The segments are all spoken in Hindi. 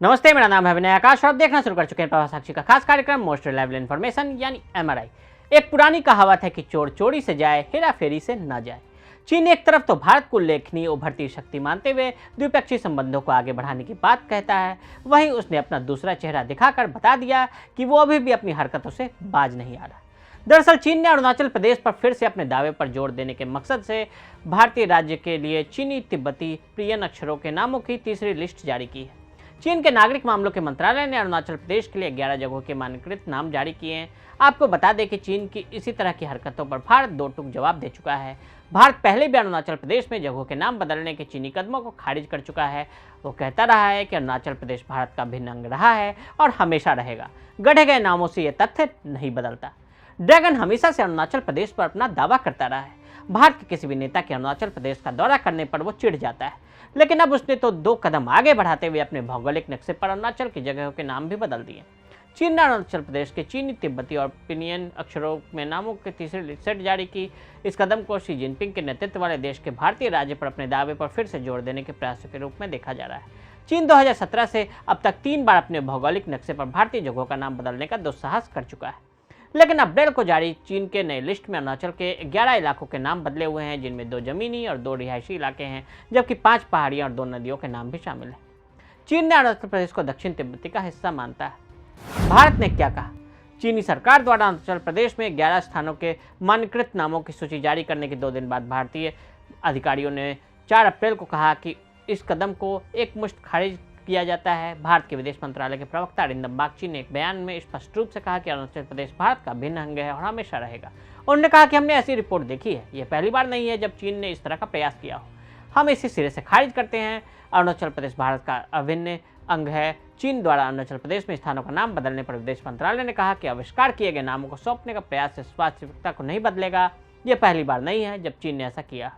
नमस्ते, मेरा नाम है विनय आकाश और आप देखना शुरू कर चुके हैं प्रभात साक्षी का खास कार्यक्रम मोस्ट रिलायबल इन्फॉर्मेशन यानी एमआरआई। एक पुरानी कहावत है कि चोर चोरी से जाए, हेरा फेरी से न जाए। चीन एक तरफ तो भारत को उल्लेखनीय उभरती शक्ति मानते हुए द्विपक्षीय संबंधों को आगे बढ़ाने की बात कहता है, वहीं उसने अपना दूसरा चेहरा दिखाकर बता दिया कि वो अभी भी अपनी हरकतों से बाज नहीं आ रहा। दरअसल चीन ने अरुणाचल प्रदेश पर फिर से अपने दावे पर जोर देने के मकसद से भारतीय राज्य के लिए चीनी तिब्बती प्रियन अक्षरों के नामों की तीसरी लिस्ट जारी की है। चीन के नागरिक मामलों के मंत्रालय ने अरुणाचल प्रदेश के लिए 11 जगहों के मानकीकृत नाम जारी किए हैं। आपको बता दें कि चीन की इसी तरह की हरकतों पर भारत दो टूक जवाब दे चुका है। भारत पहले भी अरुणाचल प्रदेश में जगहों के नाम बदलने के चीनी कदमों को खारिज कर चुका है। वो कहता रहा है कि अरुणाचल प्रदेश भारत का भिन्न अंग रहा है और हमेशा रहेगा। गढ़े गए नामों से यह तथ्य नहीं बदलता। ड्रैगन हमेशा से अरुणाचल प्रदेश पर अपना दावा करता रहा है। भारत के किसी भी नेता के अरुणाचल प्रदेश का दौरा करने पर वो चिढ़ जाता है, लेकिन अब उसने तो दो कदम आगे बढ़ाते हुए अपने भौगोलिक नक्शे पर अरुणाचल की जगहों के नाम भी बदल दिए। चीन ने अरुणाचल प्रदेश के चीनी तिब्बती और पिनियन अक्षरों में नामों की तीसरी लिस्ट जारी की। इस कदम को शी जिनपिंग के नेतृत्व वाले देश के भारतीय राज्य पर अपने दावे पर फिर से जोर देने के प्रयासों के रूप में देखा जा रहा है। चीन 2017 से अब तक 3 बार अपने भौगोलिक नक्शे पर भारतीय जगहों का नाम बदलने का दुस्साहस कर चुका है, लेकिन अप्रैल को जारी चीन के नए लिस्ट में अरुणाचल के 11 इलाकों के नाम बदले हुए हैं, जिनमें 2 जमीनी और 2 रिहायशी इलाके हैं, जबकि 5 पहाड़ियां और 2 नदियों के नाम भी शामिल हैं। चीन ने अरुणाचल प्रदेश को दक्षिण तिब्बती का हिस्सा मानता है। भारत ने क्या कहा? चीनी सरकार द्वारा अरुणाचल प्रदेश में 11 स्थानों के मानकीकृत नामों की सूची जारी करने के 2 दिन बाद भारतीय अधिकारियों ने 4 अप्रैल को कहा कि इस कदम को एकमुश्त खारिज किया जाता है। भारत के विदेश मंत्रालय के प्रवक्ता अरिंदम बागची ने एक बयान में स्पष्ट रूप से कहा कि अरुणाचल प्रदेश भारत का भिन्न अंग है और हमेशा रहेगा। उन्होंने कहा कि हमने ऐसी रिपोर्ट देखी है, यह पहली बार नहीं है जब चीन ने इस तरह का प्रयास किया हो। हम इसे सिरे से खारिज करते हैं। अरुणाचल प्रदेश भारत का अभिन्न अंग है। चीन द्वारा अरुणाचल प्रदेश में स्थानों का नाम बदलने पर विदेश मंत्रालय ने कहा कि आविष्कार किए गए नामों को सौंपने का प्रयास वास्तविकता को नहीं बदलेगा। यह पहली बार नहीं है जब चीन ने ऐसा किया।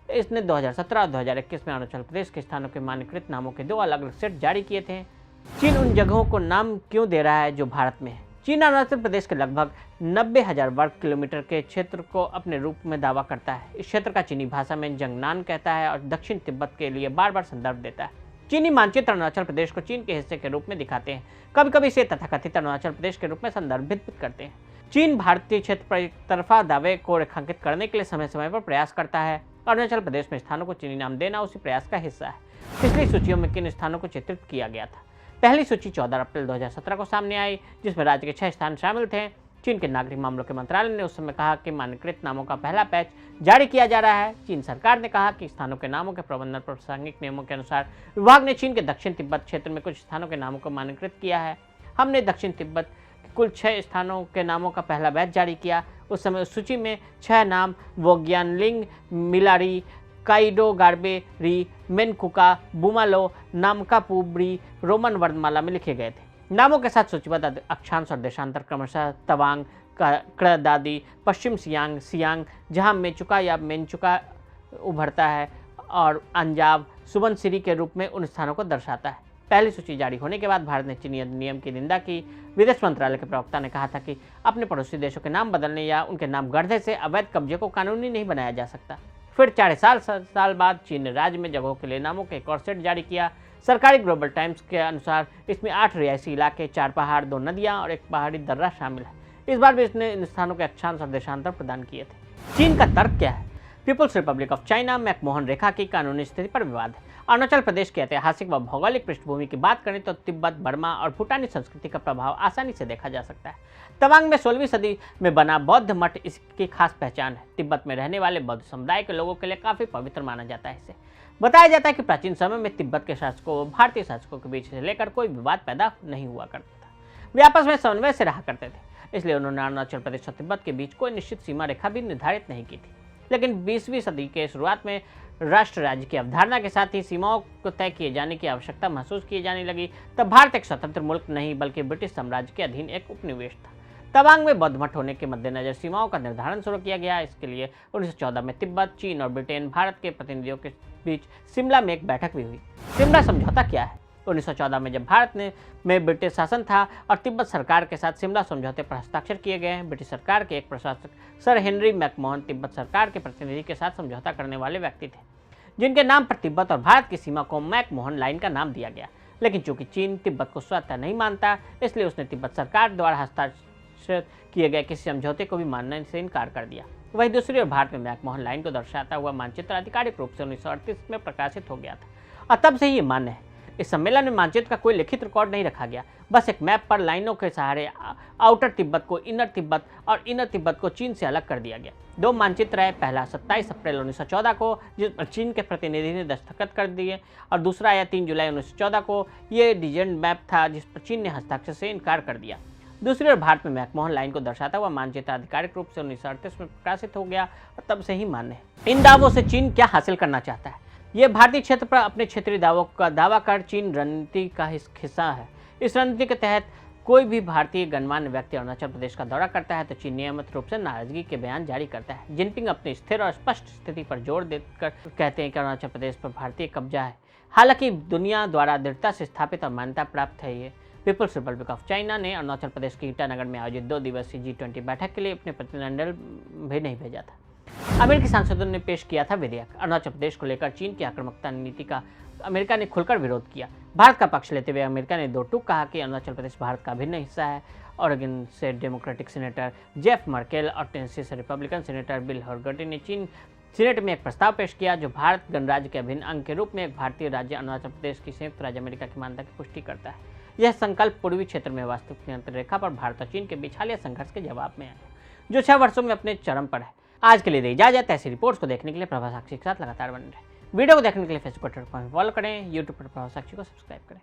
इसने 2017 और 2021 में अरुणाचल प्रदेश के स्थानों के मानकीकृत नामों के 2 अलग अलग सेट जारी किए थे। चीन उन जगहों को नाम क्यों दे रहा है जो भारत में है? चीन अरुणाचल प्रदेश के लगभग 90,000 वर्ग किलोमीटर के क्षेत्र को अपने रूप में दावा करता है। इस क्षेत्र का चीनी भाषा में जंगनान कहता है और दक्षिण तिब्बत के लिए बार बार संदर्भ देता है। चीनी मानचित्र अरुणाचल प्रदेश को चीन के हिस्से के रूप में दिखाते हैं, कभी कभी इसे तथाकथित अरुणाचल प्रदेश के रूप में संदर्भित करते हैं। चीन भारतीय क्षेत्र पर एक तरफा दावे को रेखांकित करने के लिए समय समय पर प्रयास करता है। अरुणाचल प्रदेश में स्थानों को चीनी नाम देना उसी प्रयास का हिस्सा है। पिछली सूचियों में किन स्थानों को चित्रित किया गया था? पहली सूची 14 अप्रैल 2017 को सामने आई, जिसमें राज्य के 6 स्थान शामिल थे। चीन के नागरिक मामलों के मंत्रालय ने उस समय कहा कि मानकीकृत नामों का पहला बैच जारी किया जा रहा है। चीन सरकार ने कहा कि स्थानों के नामों के प्रबंधन पर प्रासंगिक नियमों के अनुसार विभाग ने चीन के दक्षिण तिब्बत क्षेत्र में कुछ स्थानों के नामों को मानकीकृत किया है। हमने दक्षिण तिब्बत के कुल 6 स्थानों के नामों का पहला बैच जारी किया। उस समय उस सूची में 6 नाम वोग्यानलिंग, मिलारी, काइडो गार्बे री, मेनकुका, बुमालो, नामकापुबरी रोमन वर्णमाला में लिखे गए थे। नामों के साथ सूचीबद्ध अक्षांश और देशांतर क्रमशः तवांग, क्रदादी, पश्चिम सियांग, सियांग जहां मेचुका या मेनचुका उभरता है, और अंजाव, सुबनसिरी के रूप में उन स्थानों को दर्शाता है। पहली सूची जारी होने के बाद भारत ने चीनी अधिनियम की निंदा की। विदेश मंत्रालय के प्रवक्ता ने कहा था कि अपने पड़ोसी देशों के नाम बदलने या उनके नाम गढ़ने से अवैध कब्जे को कानूनी नहीं बनाया जा सकता। फिर 4 साल बाद चीन ने राज्य में जगहों के लिए नामों के एक और सेट जारी किया। सरकारी ग्लोबल टाइम्स के अनुसार इसमें 8 रिहायशी इलाके, 4 पहाड़, 2 नदियां और 1 पहाड़ी दर्रा शामिल है। इस बार भी इसने इन स्थानों के अक्षांश और देशांतर प्रदान किए थे। चीन का तर्क क्या है? People's Republic of China McMahon रेखा की कानूनी स्थिति पर विवाद है। अरुणाचल प्रदेश की ऐतिहासिक व भौगोलिक पृष्ठभूमि की बात करें तो तिब्बत, बर्मा और भूटानी संस्कृति का प्रभाव आसानी से देखा जा सकता है। तवांग में 16वीं सदी में बना बौद्ध मठ इसकी खास पहचान है। तिब्बत में रहने वाले बौद्ध समुदाय के लोगों के लिए काफी पवित्र माना जाता है। इसे बताया जाता है कि प्राचीन समय में तिब्बत के शासकों व भारतीय शासकों के बीच से लेकर कोई विवाद पैदा नहीं हुआ करता था। वे आपस में समन्वय से रहा करते थे, इसलिए उन्होंने अरुणाचल प्रदेश और तिब्बत के बीच कोई निश्चित सीमा रेखा भी निर्धारित नहीं की थी। लेकिन 20वीं सदी के शुरुआत में राष्ट्र राज्य की अवधारणा के साथ ही सीमाओं को तय किए जाने की आवश्यकता महसूस की जाने लगी। तब भारत एक स्वतंत्र मुल्क नहीं बल्कि ब्रिटिश साम्राज्य के अधीन एक उपनिवेश था। तवांग में बौद्ध मठ होने के मद्देनजर सीमाओं का निर्धारण शुरू किया गया। इसके लिए 1914 में तिब्बत, चीन और ब्रिटेन भारत के प्रतिनिधियों के बीच शिमला में एक बैठक भी हुई। शिमला समझौता क्या है? 1914 में जब भारत में ब्रिटिश शासन था और तिब्बत सरकार के साथ शिमला समझौते पर हस्ताक्षर किए गए हैं। ब्रिटिश सरकार के एक प्रशासक सर हेनरी मैकमोहन तिब्बत सरकार के प्रतिनिधि के साथ समझौता करने वाले व्यक्ति थे, जिनके नाम पर तिब्बत और भारत की सीमा को मैकमोहन लाइन का नाम दिया गया। लेकिन चूंकि चीन तिब्बत को स्वतः नहीं मानता, इसलिए उसने तिब्बत सरकार द्वारा हस्ताक्षर किए गए किसी समझौते को भी मानने से इनकार कर दिया। वहीं दूसरी ओर भारत में मैकमोहन लाइन को दर्शाता हुआ मानचित्र आधिकारिक रूप से 1938 में प्रकाशित हो गया था और तब से ही ये मान्य है। इस सम्मेलन में मानचित्र का कोई लिखित रिकॉर्ड नहीं रखा गया, बस एक मैप पर लाइनों के सहारे आउटर तिब्बत को इनर तिब्बत और इनर तिब्बत को चीन से अलग कर दिया गया। दो मानचित्र है, पहला 27 अप्रैल 1914 को जिस पर चीन के प्रतिनिधि ने दस्तखत कर दिए और दूसरा आया 3 जुलाई 1914 को। ये डिजाइन मैप था जिस पर चीन ने हस्ताक्षर से इनकार कर दिया। दूसरी ओर भारत में मैकमोहन लाइन को दर्शाता हुआ मानचित्र आधिकारिक रूप से 1938 में प्रकाशित हो गया और तब से ही मान्य है। इन दावों से चीन क्या हासिल करना चाहता है? यह भारतीय क्षेत्र पर अपने क्षेत्रीय दावों का दावा कर चीन रणनीति का हिस्सा है। इस रणनीति के तहत कोई भी भारतीय गणमान्य व्यक्ति अरुणाचल प्रदेश का दौरा करता है तो चीन नियमित रूप से नाराजगी के बयान जारी करता है। जिनपिंग अपनी स्थिर और स्पष्ट स्थिति पर जोर देकर कहते हैं कि अरुणाचल प्रदेश पर भारतीय कब्जा है। हालांकि दुनिया द्वारा दृढ़ता से स्थापित और मान्यता प्राप्त है। ये पीपल्स रिपब्लिक ऑफ चाइना ने अरुणाचल प्रदेश के ईटानगर में आयोजित 2 दिवसीय G20 बैठक के लिए अपने प्रतिनिधिमंडल भी नहीं भेजा था। अमेरिकी सांसदों ने पेश किया था विधेयक। अरुणाचल प्रदेश को लेकर चीन की आक्रामकता नीति का अमेरिका ने खुलकर विरोध किया। भारत का पक्ष लेते हुए अमेरिका ने 2 टूक कहा कि अरुणाचल प्रदेश भारत का अभिन्न हिस्सा है। ओरेगन से डेमोक्रेटिक सीनेटर जेफ मर्केल और टेनेसी से रिपब्लिकन सीनेटर बिल हॉगर्टी ने चीन सीनेट में एक प्रस्ताव पेश किया जो भारत गणराज्य के अभिन्न अंग के रूप में एक भारतीय राज्य अरुणाचल प्रदेश की संयुक्त राज्य अमेरिका की मान्यता की पुष्टि करता है। यह संकल्प पूर्वी क्षेत्र में वास्तविक नियंत्रण रेखा पर भारत और चीन के बीच हालिया संघर्ष के जवाब में है जो 6 वर्षों में अपने चरम पर है। आज के लिए दी इजाजत। ऐसी रिपोर्ट्स को देखने के लिए प्रभा साक्षी के साथ लगातार बने रहे। वीडियो को देखने के लिए फेसबुक पर फॉलो करें, यूट्यूब पर प्रभा साक्षी को सब्सक्राइब करें।